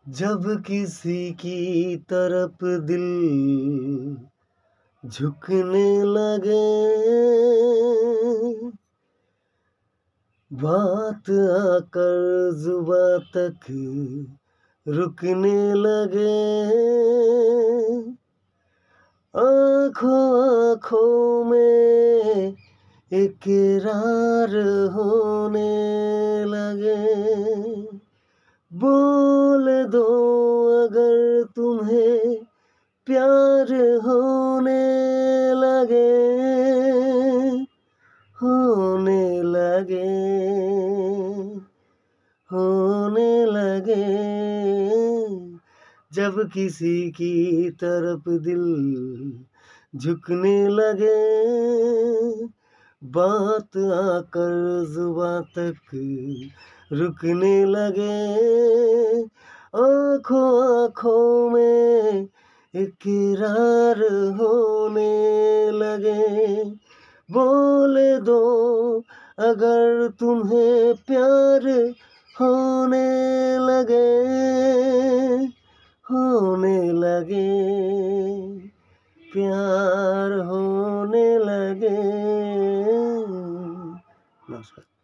जब किसी की तरफ दिल झुकने लगे, बात आकर जुबां तक रुकने लगे, आँखों आँखों में इकरार होने लगे। बोल दो अगर तुम्हें प्यार होने लगे, होने लगे, होने लगे। जब किसी की तरफ दिल झुकने लगे, बात आकर जुबां तक रुकने लगे, आँखों आँखों में इकरार होने लगे। बोल दो अगर तुम्हें प्यार होने लगे, होने लगे, प्यार होने लगे। नमस्कार।